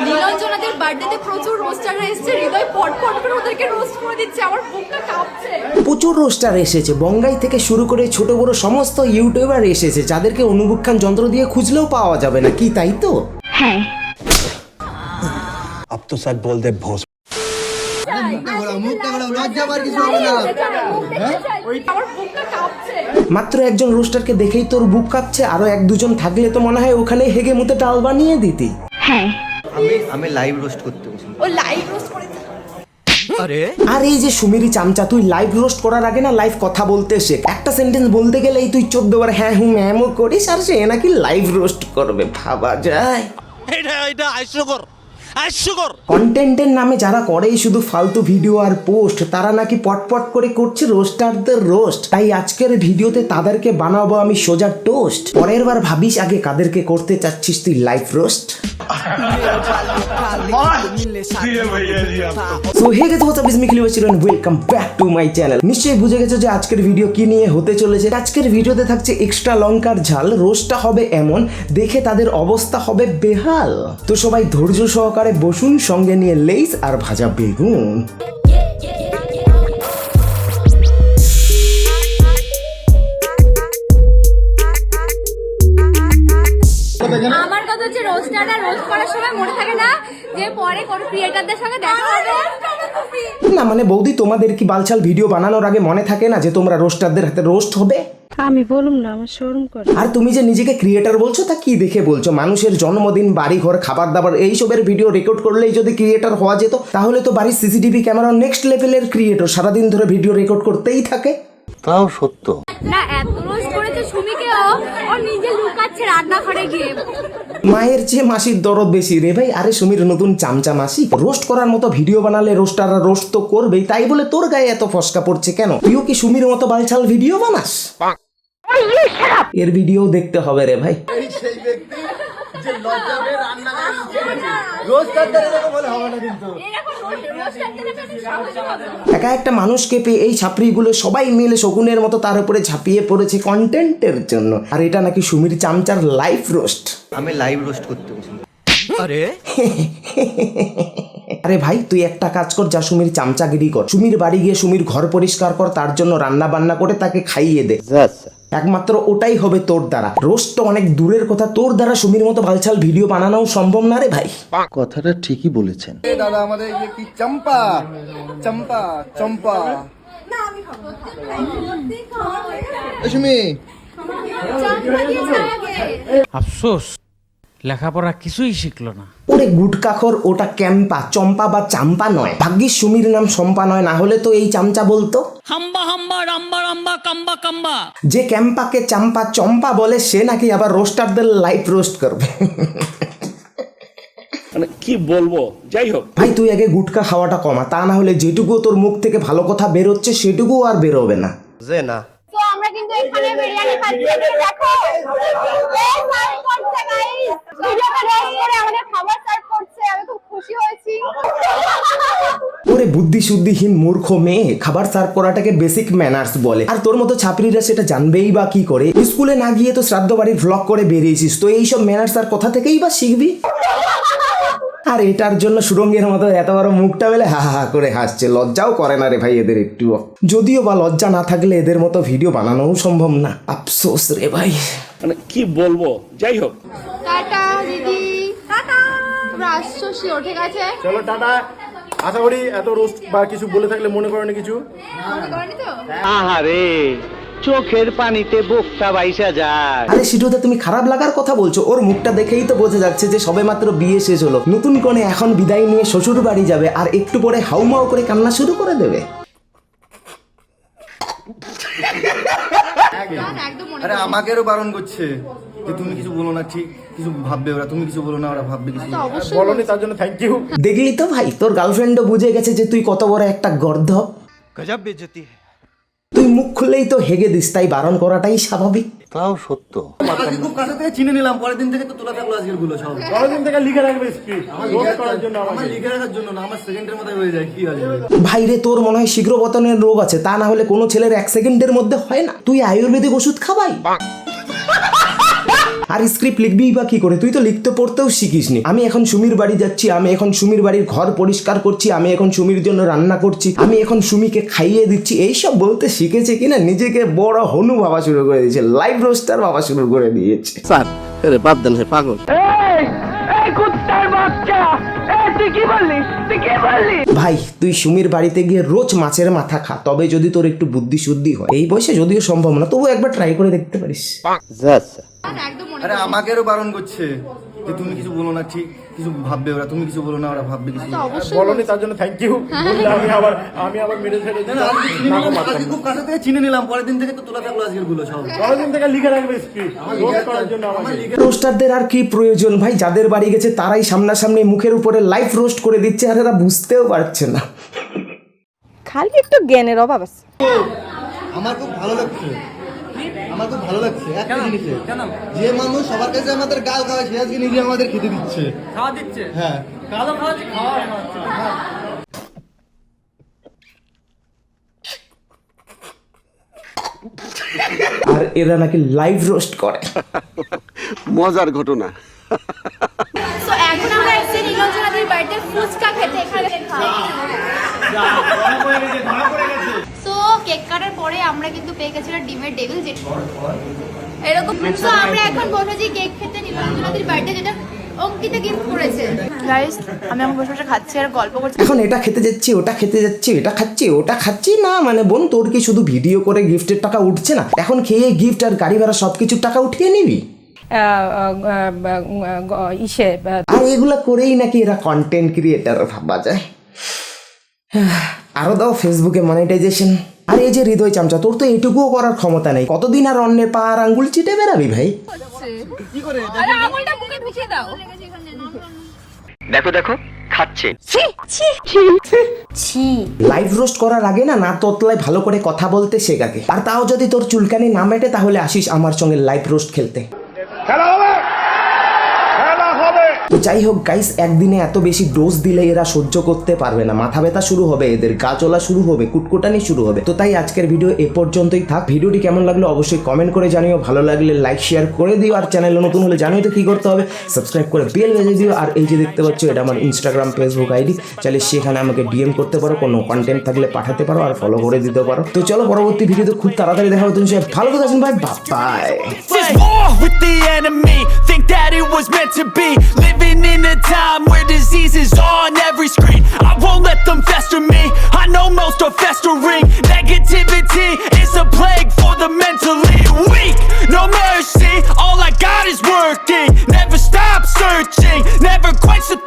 নীলাঞ্জনাদের বার্থডেতে প্রচুর রোস্টাররা এসেছে, হৃদয় পটপট করে ওদেরকে রোস্ট করে দিচ্ছে, আমার বুকটা কাঁপছে। প্রচুর রোস্টার এসেছে, বঙ্গাই থেকে শুরু করে ছোট বড় সমস্ত ইউটিউবার এসেছে, যাদেরকে অনুবীক্ষণ যন্ত্র দিয়ে খুঁজলেও পাওয়া যাবে না, কি তাই তো? হ্যাঁ। अब तो सच बोल दे भोस। মাত্র একজন রোস্টারকে দেখেই তোর বুক কাঁপছে, আরো এক দুজন থাকলে তো মনে হয় ওখানে হেগে মুতে টাল বানিয়ে দিতি। হ্যাঁ, আমি লাইভ রোস্ট করতে বসি। ও লাইভ রোস্ট করে। আর এই যে সুমিরি চামচা, তুই লাইভ রোস্ট করার আগে না লাইভ কথা বলতে শেখ। একটা সেন্টেন্স বলতে গেলেই তুই 14 বার হ্যাঁ হুম ম্যামও করিস, আর সে নাকি লাইভ রোস্ট করবে, ভাবা যায়? কন্টেন্টের নামে যারা করেই শুধু ফালতু ভিডিও আর পোস্ট, তারা নাকি পটপট করে করছে রোস্টারদের রোস্ট। তাই আজকের ভিডিওতে তাদেরকে বানাবো আমি সোজা টোস্ট। পরের বার ভাবিস আগে কাদেরকে করতে চাচ্ছিস তুই লাইভ রোস্ট। সো হে গেছে what's up, is me Clio children, welcome back to my channel. নিশ্চয়ই বুঝে গেছো যে আজকের ভিডিও কি নিয়ে হতে চলেছে। আজকের ভিডিওতে থাকছে এক্সট্রা লঙ্কার ঝাল। রোস্টটা হবে এমন, দেখে তাদের অবস্থা হবে বেহাল। তো সবাই ধৈর্য সহকারে বসুন, সঙ্গে নিয়ে লেইস আর ভাজা বেগুন। আমার কথা হচ্ছে রোস্টাররা রোস্ট করার সময় মনে থাকে না যে পরে কোন ক্রিয়েটরদের সঙ্গে দেখা হবে। না মানে বৌদি, তোমাদের কি বালছাল ভিডিও বানানোর আগে মনে থাকে না যে তোমরা রোস্টারদের হাতে রোস্ট হবে? আমি বলুম না, আমার শরম করে। আর তুমি যে নিজেকে ক্রিয়েটর বলছো, তা কি দেখে বলছো? মানুষের জন্মদিন, বাড়ি ঘর, খাবার দাবার এইসবের ভিডিও রেকর্ড করলেই যদি ক্রিয়েটর হওয়া যেত, তাহলে তো বাড়ির সিসিটিভি ক্যামেরা নেক্সট লেভেলের ক্রিয়েটর, সারাদিন ধরে ভিডিও রেকর্ড করতেই থাকে। তাও সত্য না, এত রোস্ট করেছে সুমিকেও, ও নিজে লুকাচ্ছে রান্নাঘরে গিয়ে। মায়ের চেয়ে মাসির দরদ বেশি রে ভাই। আরে সুমির নতুন চামচা মাসি, রোস্ট করার মতো ভিডিও বানালে রোস্টাররা রোস্ট তো করবেই, তাই বলে তোর গায়ে এত ফসকা পড়ছে কেন? তুইও কি সুমির মতো বালছাল ভিডিও বানাস? এর ভিডিও দেখতে হবে রে ভাই। একা একটা মানুষকে পেয়ে এই ছাপড়িগুলো সবাই মিলে শকুনের মতো তার উপরে ঝাঁপিয়ে পড়েছে কন্টেন্টের জন্য। আর এটা নাকি সুমির চামচার লাইভ রোস্ট। আমি লাইভ রোস্ট করতে বসি। আরে ভাই, তুই একটা কাজ কর, যা সুমির চামচাগিরি কর। সুমির বাড়ি গিয়ে সুমির ঘর পরিষ্কার কর, তার জন্য রান্না বান্না করে তাকে খাইয়ে দে। একমাত্র ওটাই হবে তোর দ্বারা। রোস্ট তো অনেক দূরের কথা, তোর দ্বারা সুমির মতো বালছাল ভিডিও বানানো সম্ভব না রে ভাই। কথাটা ঠিকই বলেছেন। দাদা আমাদের কি চম্পা চম্পা চম্পা সুমি আফসোস, লেখাপড়া কিছুই শিখলো না। ওরে গুটকাখর, ওটা ক্যাম্পা, চম্পা বা চাম্পা নয়। ভাগ্যিস সুমির নাম শম্পা নয়, না হলে তো এই চামচা বলতো হাম্বা হাম্বা রাম্বা রাম্বা কাম্বা কাম্বা। যে ক্যাম্পাকে চাম্পা চম্পা বলে, সে নাকি আবার রোস্টারদের লাইভ রোস্ট করবে। মানে কি বলবো, যাই হোক ভাই তুই আগে গুটকা খাওয়াটা কমা, তা না হলে যেটুকু তোর মুখ থেকে ভালো কথা বেরোচ্ছে সেটুকু আর বেরোবে না। না তো আমরা কিন্তু এখানে বিরিয়ানি খাচ্ছি, দেখো সার্ভ করছে গাইস, ভিডিওটা রোস্ট করে আমাদের খাবার সার্ভ করছে, আমি খুব খুশি হয়েছি। ওরে বুদ্ধি শুদ্ধিহীন মূর্খ মেয়ে, খাবার সার্ভ করাটাকে বেসিক ম্যানার্স বলে। আর তোর মতো ছাত্রীরা সেটা জানবেই বা কি করে? স্কুলে না গিয়ে তো শ্রাদ্ধ বাড়ির ভ্লগ করে বেরিয়েছিস, তো এইসব ম্যানার্স আর কোথা থেকেই বা শিখবি? আর এটার জন্য সুরঙ্গের মতো এত বড় মুখটা বেলে হা হা করে হাসছে, লজ্জাও করে না রে ভাই এদের একটুও। যদিও বা লজ্জা না থাকলে এদের মতো ভিডিও বানানোও সম্ভব না। আফসোস রে ভাই। মানে কি বলবো, যাই হোক টাটা দিদি, টাটা। তোমরা আসছো শিওর, ঠিক আছে? চলো টাটা। আশা করি এত রোস্ট বা কিছু বলে থাকলে মনে করেনি কিছু। মনে করনি তো? আহারে, চোখের পানিতে বুকটা বাইসা যায়। আরে সিটুতে তুমি খারাপ লাগার কথা বলছো? ওর মুখটা দেখেই তো বোঝা যাচ্ছে যে সবেমাত্র বিয়ে শেষ হলো, নতুন কনে এখন বিদায় নিয়ে শ্বশুর বাড়ি যাবে, আর একটু পরে হাউমাউ করে কান্না শুরু করে দেবে। একদম মনে আরে আমাকেও বারণ করছে যে তুমি কিছু বলো না, ঠিক কিছু ভাববে ওরা, তুমি কিছু বলো না ওরা ভাববে কিছু। বলনি তার জন্য থ্যাংক ইউ। দেখলি তো ভাই, তোর গার্লফ্রেন্ডও বুঝে গেছে যে তুই কত বড় একটা গর্ধব। গজব বেজতি। তুই মুখ খুললেই তো হেগে দিস, তাই বারণ করাটাই স্বাভাবিক। তাও সত্য। খুব কাছে থেকে চিনে নিলাম, পরের দিন থেকে তো তোলা থাকলো আজকের গুলো সব। পরের দিন থেকে লিখে রাখবে স্ক্রিপ্ট, রোস্ট করার জন্য। আমার লিখে রাখার জন্য না, আমার সেকেন্ডের মধ্যে হয়ে যায়। কি আছে ভাই রে, তোর মনে হয় শীঘ্র পতনের রোগ আছে, তা না হলে কোনো ছেলের 1 সেকেন্ডের মধ্যে হয় না। তুই আয়ুর্বেদিক ওষুধ খাবাই। আর স্ক্রিপ্ট লিখবিই বা কি করে? তুই তো লিখতে পড়তেও শিখিসনি। আমি এখন সুমির বাড়ি যাচ্ছি, আমি এখন সুমির বাড়ির ঘর পরিষ্কার করছি, আমি এখন সুমির জন্য রান্না করছি, আমি এখন সুমিকে খাইয়ে দিচ্ছি, এইসব বলতে শিখেছে কিনা নিজেকে বড় হনু ভাবা শুরু করে দিয়েছে, লাইভ রোস্টার ভাবা শুরু করে দিয়েছে। স্যার আরে বাদ দেন হে পাগল। ভাই তুই সুমির বাড়িতে গিয়ে রোজ মাছের মাথা খা, তবে যদি তোর একটু বুদ্ধি শুদ্ধি হয়। এই বয়সে যদিও সম্ভব না, তবু একবার ট্রাই করে দেখতে পারিস। আরে আমাকেও বারণ করছে যে তুমি কিছু বলো না, ঠিক কিছু ভাববে ওরা, তুমি কিছু বলো না ওরা ভাববে কিছু। বলনি তার জন্য থ্যাংক ইউ। আমি আবার মেরে ছেড়ে খুব কাছে থেকে চিনে নিলাম, পরের দিন থেকে তো তোলা থাকলো আজকের গুলো সব। পরের দিন থেকে লিখে রাখবে স্ক্রিপ্ট রোস্ট করার জন্য আমাকে। রোস্টারদের আর কি প্রয়োজন ভাই? যাদের বাড়ি গেছে তারাই সামনাসামনি মুখের উপরে লাইভ রোস্ট করে দিচ্ছে, আর এরা বুঝতেও পারছে না। খালি একটু জ্ঞানের অভাব আছে। আমার খুব ভালো লাগছে, আমার খুব ভালো লাগছে একটা জিনিসে, যে মানুষ সবার কাছে আমাদের গাল খাওয়ায় সে আজকে নিজে আমাদের খেতে দিচ্ছে, খাওয়া দিচ্ছে। হ্যাঁ কালো খাওয়াচ্ছি, খাওয়া আর এরা নাকি লাইভ রোস্ট করে। মজার ঘটনা। তো এখন আমরা এসেছি নীলঞ্জনাদের বাড়িতে ফুচকা খেতে। এখানে তো কেক কাটার পরে আমরা কিন্তু পেয়ে গেছিলাম ডিমের ডেভিল, যেটা এরকম। তো আমরা এখন বসেছি কেক খেতে নীলঞ্জনাদের বাড়িতে, যেটা অঙ্কিতা গিফট করেছে। গাইস আমি এখন বসে বসে খাচ্ছি আর গল্প করছি। এখন এটা খেতে যাচ্ছি, ওটা খেতে যাচ্ছি, এটা খাচ্ছি, ওটা খাচ্ছি না মানে বোন তোর কি শুধু ভিডিও করে গিফটের টাকা উঠছে না? এখন খেয়ে গিফট আর গাড়ি ভাড়া সবকিছুর টাকা উঠিয়ে নিবি? আর এগুলা করেই নাকি এরা কন্টেন্ট ক্রিয়েটার ভাবা যায়। আরো দাও ফেসবুকে মনিটাইজেশন। আর এই যে হৃদয় চামচা, তোর তো এটুকুও করার ক্ষমতা নেই। কতদিন আর অন্যের পা আর আঙ্গুল চিটে বেড়াবি ভাই? আরে আঙুলটা মুখে ঢুকিয়ে দাও। দেখো দেখো খাচ্ছে। লাইভ রোস্ট করার আগে না তোতলায় ভালো করে কথা বলতে শেখ আগে। আর তাও যদি তোর চুলকানি না মেটে তাহলে আসিস আমার সঙ্গে লাইভ রোস্ট খেলতে। তো যাই হোক গাইস, একদিনে এত বেশি ডোজ দিলে এরা সহ্য করতে পারবে না, মাথা ব্যথা শুরু হবে এদের, গা চলা শুরু হবে, কুটকুটানি শুরু হবে। তো তাই আজকের ভিডিও এ পর্যন্তই থাক। ভিডিওটি কেমন লাগলো অবশ্যই কমেন্ট করে জানিও, ভালো লাগলে লাইক শেয়ার করে দিও, আর চ্যানেলে নতুন হলে জানিও তো কি করতে হবে, সাবস্ক্রাইব করে বেল বেজে দিও। আর এই যে দেখতে পাচ্ছ এটা আমার ইনস্টাগ্রাম ফেসবুক আইডি, চাইলে সেখানে আমাকে ডিএম করতে পারো, কোনো কন্টেন্ট থাকলে পাঠাতে পারো আর ফলো করে দিতে পারো। তো চলো পরবর্তী ভিডিওতে খুব তাড়াতাড়ি দেখা হবে। তুমি সবাই ভালো করে আছেন ভাই, by. This is war with the enemy. Think that it was meant to be. Living in a time where disease is on every screen. I won't let them fester me. I know most are festering. Negativity is a plague for the mentally weak. No mercy, all I got is working. Never stop searching, never quench the